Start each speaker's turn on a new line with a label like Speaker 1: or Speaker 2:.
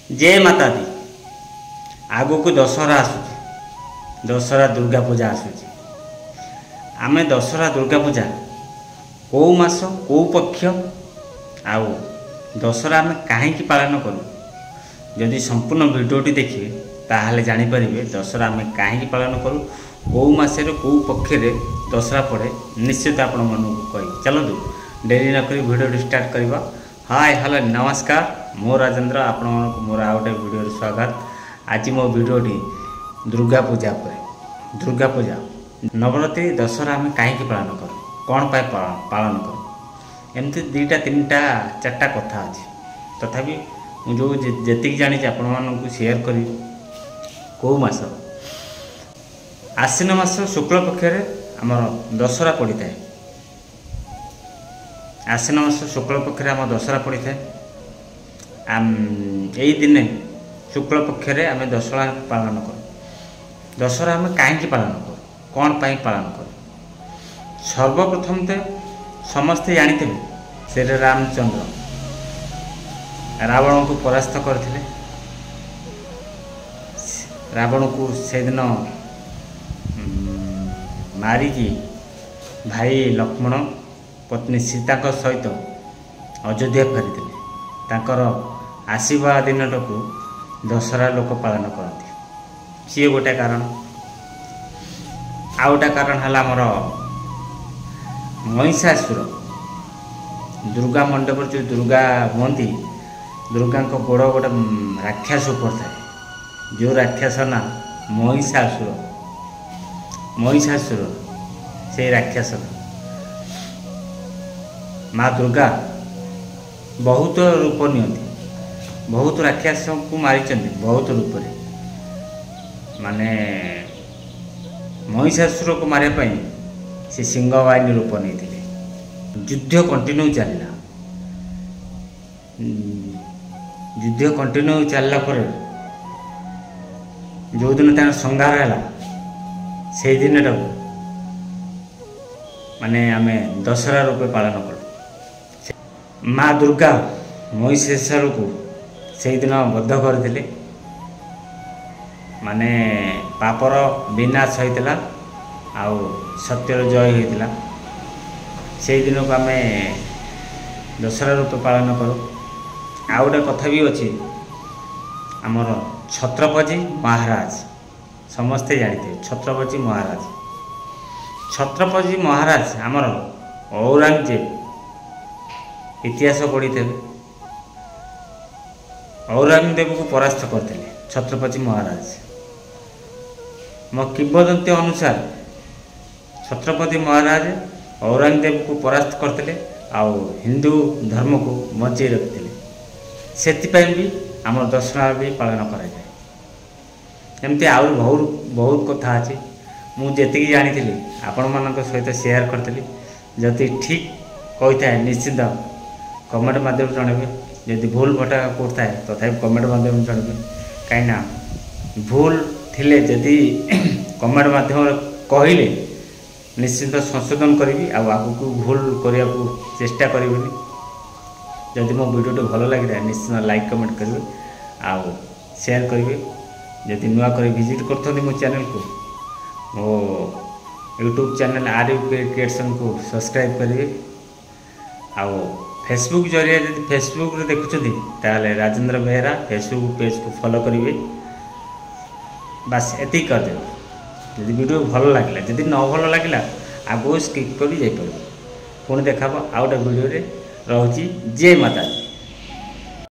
Speaker 1: जय माता दी। आगु को दशहरा आसूँ, दशहरा दुर्गा पूजा आसूँ। आमे दशहरा दुर्गा पूजा कौ मास कौ पक्ष आउ दशहरा आमे कहीं पालन करूँ, जदि संपूर्ण भिडियोटी देखिए ताहले जानीपर दशहरा आमे कहीं पालन करूँ, कौ मसरे कौ पक्षे दशहरा पड़े निश्चित आपण मन को कही। चलतु डेरी नक भिडियो स्टार्ट करवा। हाय हेलो नमस्कार, मो राजेंद्र आपण मोर आ गए भिडियो स्वागत। आज मो भिडियोटी दुर्गा पूजा पर। दुर्गा पूजा नवरात्रि दशहरा आम कहीं पालन करूँ, कौन पाए पालन करूँ, एमती दुईटा तीनटा चार्टा कथा अच्छी। तथापि मुझे जी जानी आपण मानक सेयार करी। कौ मास आश्विन मास शुक्ल पक्षरे आमर दशहरा पड़ी था। आश्विन मास शुक्ल पक्षरे आम दशहरा पड़ी था। यही दिने शुक्ल पक्षरे आम दशहरा पालन करूँ। दशहरा आम कहीं पालन करूँ, कौन पाई पालन करूँ। सर्वप्रथम तो समस्ते जानते श्री रामचंद्र रावण को परास्त करते। रावण को से दिन मारिकी भाई लक्ष्मण पत्नी सीता सहित अयोध्या फेरी तांकर आशीर्वाद दिन को दशहरा लोक पालन करती। सी गोटे कारण। आ गोटे कारण है आमर महिषासुर। दुर्गा मंडप जो दुर्गा हुंती, दुर्गा गोड़ गोटे राक्षस ऊपर थाए, जो राक्षस ना महिषासुर। महिषासुर से राक्षस माँ दुर्गा बहुत रूप नियंती, बहुत राक्षस को मारी बहुत रूप माने महिषासुर को मारे से सिंहवाहिनी रूप नहीं। युद्ध कंटिन्यू चलला। युद्ध कंटिन्यू चलला पर जो दिन तार संहार है से दिन माने आमे दशहरा रूपे पालन करूँ। माँ दुर्गा महिषासुर को से दिन बद्ध करते माने पापर विनाश होता आउ सत्यर जय होता। से दिन को आम दशहरा रूपे पालन करूँ। आ गोटे कथा भी अच्छी, आमर छत्रपति महाराज समस्ते जानते। छत्रपति महाराज, छत्रपति महाराज आमर औरंगजेब इतिहास पढ़ी थे। औरंगजेब को परास्त करते छत्रपति महाराज। मो किंवदंती अनुसार छत्रपति महाराज औरंगजेब को परास्त करते आउ हिंदू धर्म को बचाई रखते। से भी आम दशहरा भी पालन करा जाए। एमती आउ बहुत बहुत कथा अच्छी। मुझे जानी आपण मान सहित शेयर करी। जदि ठीक कही था निश्चित कमेंट माध्यम जनइबे। जदि भूल भटा करता है तथा कमेंट माध्यम जनइबे। कहीं भूल थिले जदि कमेंट माध्यम कहले निश्चित संशोधन करी। आगू भूल करने को चेष्टा करी। जदि मो वीडियो भल लगे निश्चित लाइक कमेंट करेंगे आउ शेयर करेंगे। जदि नुआ कर विजिट करते मो चैनल को, मो यूट्यूब चैनल आरयूके क्रिएशन को सब्सक्राइब करेंगे। आउ फेसबुक जरिए जब फेसबुक देखुं ताले राजेंद्र बेहरा फेसबुक पेज को फॉलो करेंगे। बस एति कर दे। जदि वीडियो भल लगे, जदि न भल लगे आगो स्किप कर जापर। पुणी देखा आउ गोटे वीडियो रोची। जय माता दी।